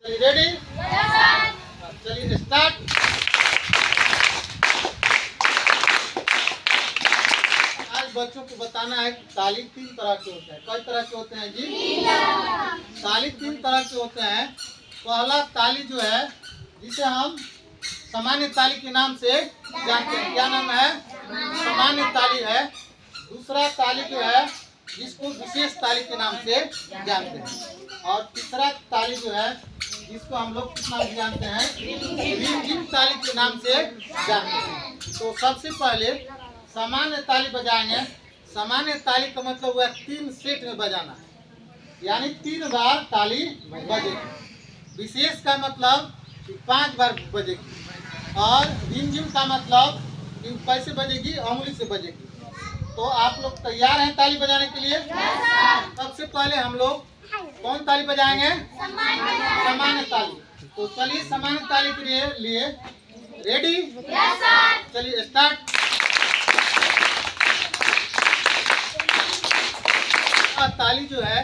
Ready? चलिए start. आज बच्चों को बताना है ताली तीन तरह के होते हैं। कई तरह के होते हैं जी? ताली तीन तरह के होते हैं। पहला ताली जो है जिसे हम सामान्य ताली के नाम से जानते हैं। क्या नाम है? सामान्य ताली है। दूसरा ताली जो है जिसको विशेष ताली के नाम से जानते हैं। और तीसरा ताली जो है जिसको हम लोग किस नाम से जानते हैं? रिमझिम ताली के नाम से जानते हैं। तो सबसे पहले सामान्य ताली बजाएंगे। सामान्य ताली का मतलब हुआ 3 सेट में बजाना, यानी 3 बार ताली बजेगी। विशेष का मतलब 5 बार बजेगी। और रिमझिम का मतलब कैसे बजेगी? अंगुली से बजेगी। तो आप लोग तैयार हैं ताली बजाने के लिए? सबसे पहले हम लोग कौन ताली बजाएंगे? सामान्य ताली। तो चलिए सामान्य ताली के लिए रेडी? चलिए स्टार्ट। ताली जो है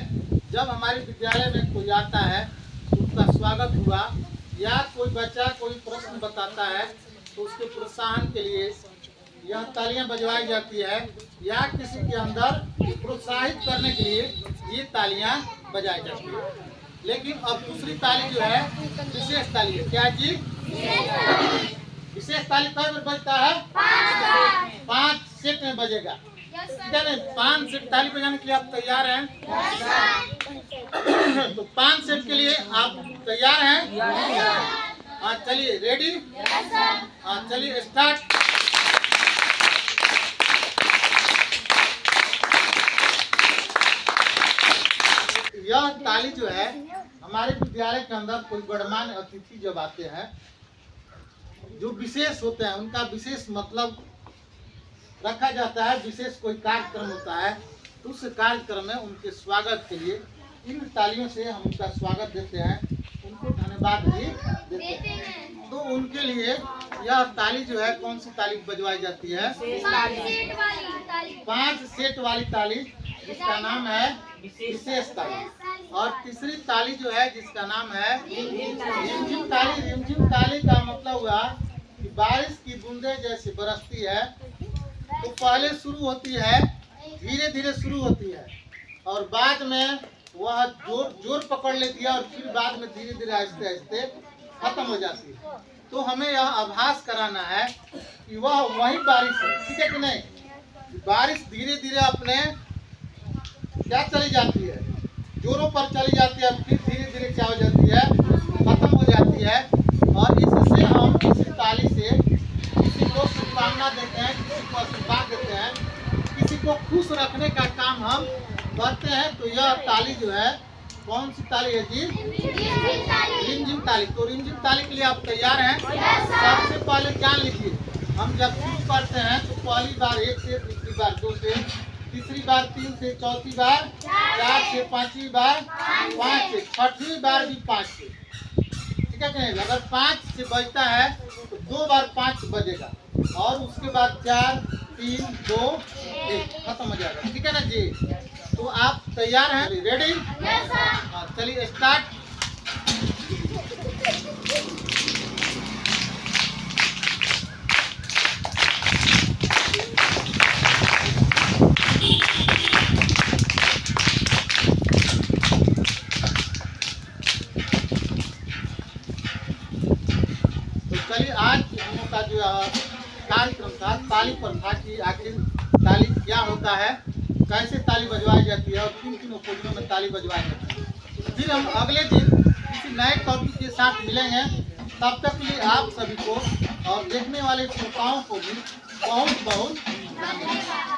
जब हमारे विद्यालय में कोई आता है उसका स्वागत हुआ, या कोई बच्चा कोई प्रश्न बताता है तो उसके प्रोत्साहन के लिए यह तालियां बजवाई जाती है, या किसी के अंदर प्रोत्साहित करने के लिए ये तालियां बजाई जाती है। लेकिन अब दूसरी ताली जो है विशेष ताली है। क्या जी? विशेष ताली कई बार बजता है? 5 सेट में बजेगा। ठीक है ना? 5 सेट ताली बजाने के लिए आप तैयार हैं? तो 5 सेट के लिए आप तैयार हैं? हाँ चलिए रेडी? हाँ चलिए स्टार्ट। यह ताली जो है हमारे विद्यालय के अंदर कोई गणमान्य अतिथि जब आते हैं, जो विशेष होते हैं, उनका विशेष मतलब रखा जाता है। विशेष कोई कार्यक्रम होता है तो उस कार्यक्रम में उनके स्वागत के लिए इन तालियों से हम उनका स्वागत देते हैं, उनको धन्यवाद भी देते हैं। तो उनके लिए यह ताली जो है कौन सी ताली बजवाई जाती है? 5 सेट वाली ताली, जिसका नाम है विशेष ताली। और तीसरी ताली जो है जिसका नाम है रिमझिम ताली। रिमझिम ताली का मतलब हुआ कि बारिश की बूंदें जैसे बरसती है तो पहले शुरू होती है, धीरे धीरे शुरू होती है, और बाद में वह जोर पकड़ लेती है, और फिर बाद में धीरे धीरे आहिस्ते आहिस्ते खत्म हो जाती है। तो हमें यह आभास कराना है कि वह वही बारिश है। ठीक है कि नहीं? बारिश धीरे धीरे अपने क्या चली जाती है? जोरों पर चली जाती है, फिर धीरे धीरे क्या हो जाती है? खत्म हो जाती है। और इससे हम किसी ताली से किसी को शुभकामना देते हैं, किसी को आशीर्वाद देते हैं, किसी को खुश रखने का काम हम करते हैं। तो यह ताली जो है कौन सी ताली है जी? रिमझिम ताली। तो रिमझिम ताली के लिए आप तैयार हैं? सबसे पहले जान लीजिए, हम जब शुरू करते हैं तो पहली बार 1 से, दूसरी बार 2 से, तीसरी बार 3 से, चौथी बार 4 से, पांचवी बार 5 से, छठवीं बार भी 5 से। ठीक है? अगर 5 से बजता है तो 2 बार 5 बजेगा, और उसके बाद 4 3 2 1 खत्म हो जाएगा। ठीक है ना जी? तो आप तैयार हैं? रेडी? हाँ चलिए स्टार्ट। चलिए आज हम लोग का जो कार्यक्रम था ताली पर था कि आखिर ताली क्या होता है, कैसे ताली बजवाई जाती है, और किन किन ओकेजनों में ताली बजवाई जाती है। फिर हम अगले दिन किसी नए टॉपिक के साथ मिलेंगे। तब तक के लिए आप सभी को और देखने वाले श्रोताओं को भी बहुत बहुत धन्यवाद।